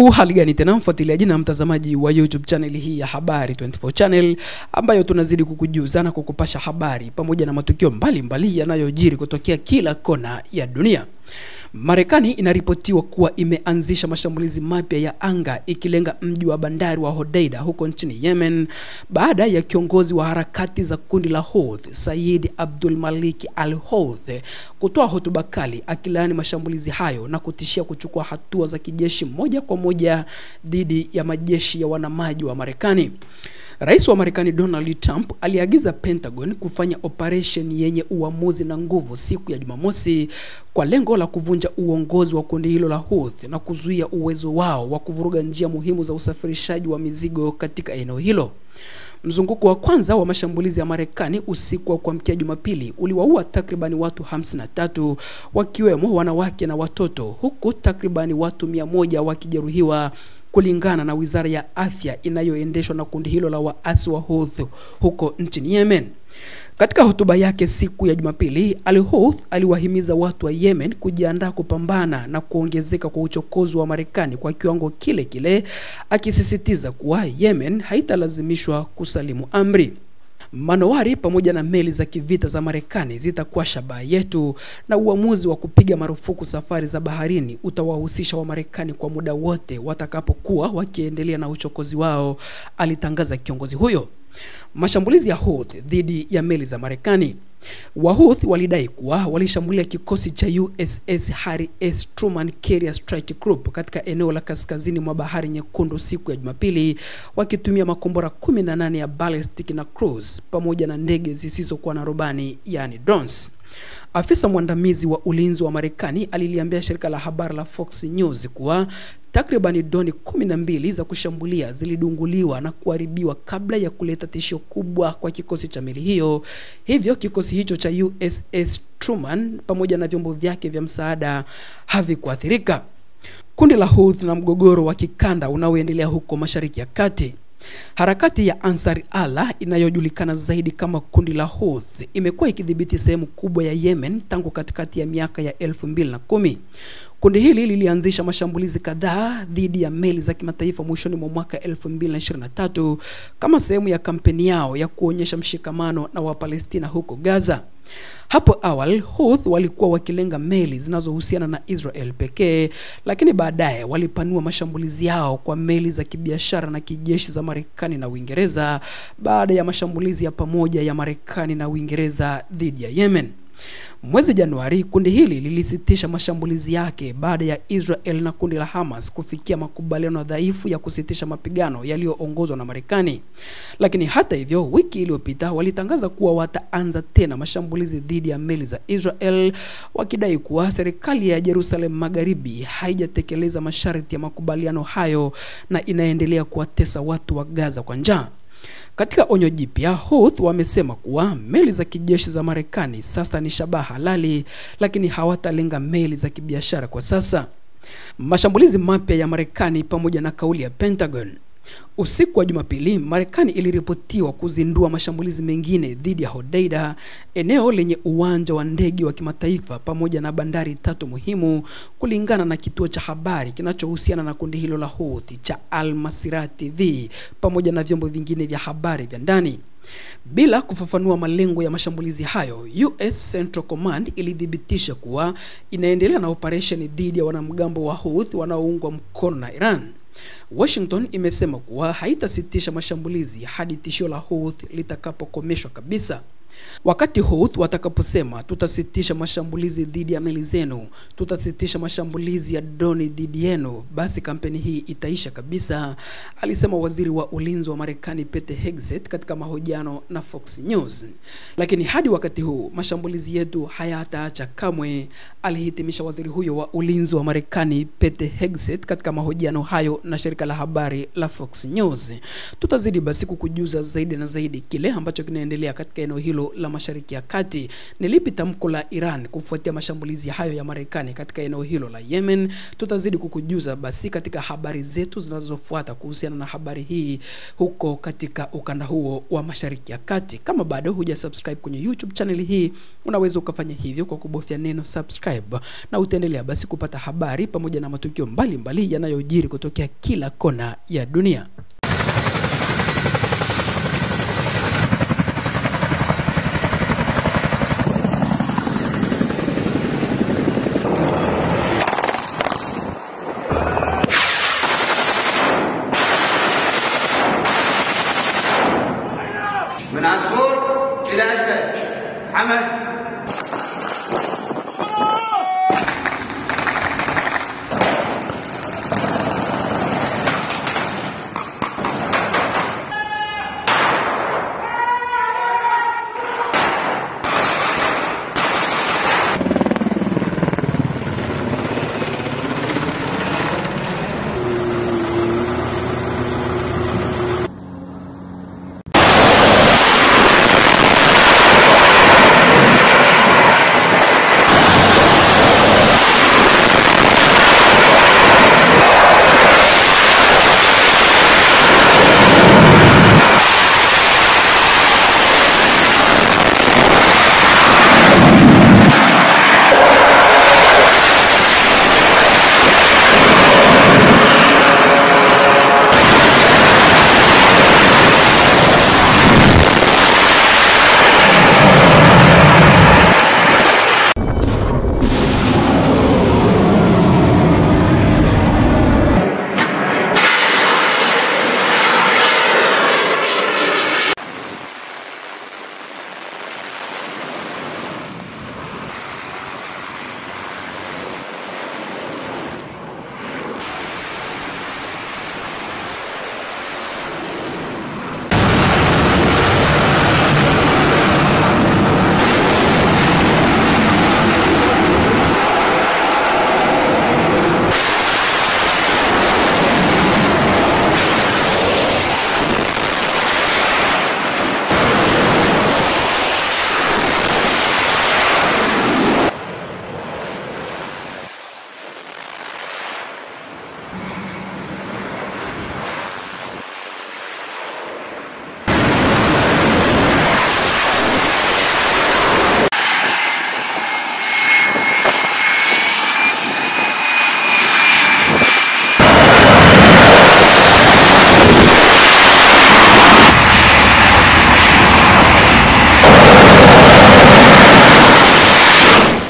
Hali gani tena mfuatiliaji na mtazamaji wa YouTube channel hii ya Habari 24 channel, ambayo tunazidi kukujuza na kukupasha habari pamoja na matukio mbalimbali yanayojiri kutokea kila kona ya dunia. Marekani inaripotiwa kuwa imeanzisha mashambulizi mapya ya anga ikilenga mji wa bandari wa Hodeida huko nchini Yemen, baada ya kiongozi wa harakati za kundi la Houthi Said Abdul Malik al-Houthi kutoa hotuba kali akilaani mashambulizi hayo na kutishia kuchukua hatua za kijeshi moja kwa moja dhidi ya majeshi ya wanamaji wa Marekani. Rais wa Marekani Donald Trump aliagiza Pentagon kufanya operation yenye uamuzi na nguvu siku ya Jumamosi kwa lengo la kuvunja uongozi wa kundi hilo la Houthi na kuzuia uwezo wao wa kuvuruga njia muhimu za usafirishaji wa mizigo katika eneo hilo. Mzunguko wa kwanza wa mashambulizi ya Marekani usiku wa kuamkia Jumapili uliwaua takribani watu 53 wakiwemo wanawake na watoto, huku takribani watu 100 wakijeruhiwa, kulingana na Wizara ya Afya inayoendeshwa na kundi hilo la waasi wa Houthi huko nchini Yemen. Katika hotuba yake siku ya Jumapili, al-Houthi aliwahimiza watu wa Yemen kujiandaa kupambana na kuongezeka kwa uchokozi wa Marekani kwa kiwango kile kile, akisisitiza kuwa Yemen haitalazimishwa kusalimu amri. Manowari pamoja na meli za kivita za Marekani zitakuwa shabaha yetu, na uamuzi wa kupiga marufuku safari za baharini utawahusisha wa Marekani kwa muda wote watakapokuwa wakiendelea na uchokozi wao, alitangaza kiongozi huyo. Mashambulizi ya Houthi dhidi ya meli za Marekani. Wahouthi walidai kuwa walishambulia kikosi cha USS Harry S. Truman Carrier Strike Group katika eneo la kaskazini mwa Bahari Nyekundu siku ya Jumapili, wakitumia makombora 18 ya ballistic na cruise pamoja na ndege zisizokuwa na rubani, yani drones. Afisa mwandamizi wa ulinzi wa Marekani aliliambia shirika la habari la Fox News kuwa takribani droni 12 za kushambulia zilidunguliwa na kuharibiwa kabla ya kuleta tishio kubwa kwa kikosi cha meli hiyo. Hivyo kikosi hicho cha USS Truman pamoja na vyombo vyake vya msaada havikuathirika. Kundi la Houthi na mgogoro wa kikanda unaoendelea huko Mashariki ya Kati. Harakati ya Ansar Allah inayojulikana zaidi kama kundi la Houthi imekuwa ikidhibiti sehemu kubwa ya Yemen tangu katikati ya miaka ya 2010. Kundi hili lilianzisha mashambulizi kadhaa dhidi ya meli za kimataifa mwishoni mwa mwaka 2023 kama sehemu ya kampeni yao ya kuonyesha mshikamano na Wapalestina huko Gaza. Hapo awali Houthi walikuwa wakilenga meli zinazohusiana na Israel pekee, lakini baadaye walipanua mashambulizi yao kwa meli za kibiashara na kijeshi za Marekani na Uingereza baada ya mashambulizi ya pamoja ya Marekani na Uingereza dhidi ya Yemen. Mwezi Januari, kundi hili lilisitisha mashambulizi yake baada ya Israel na kundi la Hamas kufikia makubaliano dhaifu ya kusitisha mapigano yaliyoongozwa na Marekani. Lakini hata hivyo, wiki iliyopita walitangaza kuwa wataanza tena mashambulizi dhidi ya meli za Israel, wakidai kuwa serikali ya Jerusalem Magharibi haijatekeleza masharti ya makubaliano hayo na inaendelea kuwatesa watu wa Gaza kwa njaa. Katika onyo jipya, Houthi wamesema kuwa meli za kijeshi za Marekani sasa ni shabaha halali, lakini hawatalenga meli za kibiashara kwa sasa. Mashambulizi mapya ya Marekani pamoja na kauli ya Pentagon. Usiku wa Jumapili, Marekani iliripotiwa kuzindua mashambulizi mengine dhidi ya Hodeida, eneo lenye uwanja wa ndege wa kimataifa pamoja na bandari 3 muhimu, kulingana na kituo cha habari kinachohusiana na kundi hilo la Houthi cha Al Masirah TV pamoja na vyombo vingine vya habari vya ndani. Bila kufafanua malengo ya mashambulizi hayo, US Central Command ilidhibitisha kuwa inaendelea na operation dhidi ya wanamgambo wa Houthi wanaoungwa mkono na Iran. Washington imesema kuwa haitasitisha mashambulizi hadi tishio la Houthi litakapokomeshwa kabisa. Wakati Houthi watakaposema tutasitisha mashambulizi dhidi ya meli zenu, tutasitisha mashambulizi ya droni dhidi yenu, basi kampeni hii itaisha kabisa, alisema waziri wa ulinzi wa Marekani Pete Hegseth katika mahojiano na Fox News. Lakini hadi wakati huu mashambulizi yetu hayataacha kamwe, alihitimisha waziri huyo wa ulinzi wa Marekani Pete Hegseth katika mahojiano hayo na shirika la habari la Fox News. Tutazidi basi kukujuza zaidi na zaidi kile ambacho kinaendelea katika eneo hilo hilo la Mashariki ya Kati. Ni lipi tamko la Iran kufuatia mashambulizi hayo ya Marekani katika eneo hilo la Yemen? Tutazidi kukujuza basi katika habari zetu zinazofuata kuhusiana na habari hii huko katika ukanda huo wa Mashariki ya Kati. Kama bado hujasubscribe kwenye YouTube channel hii, unaweza ukafanya hivyo kwa kubofya neno subscribe, na utaendelea basi kupata habari pamoja na matukio mbalimbali yanayojiri kutokea kila kona ya dunia. من عصفور إلى أسد حمد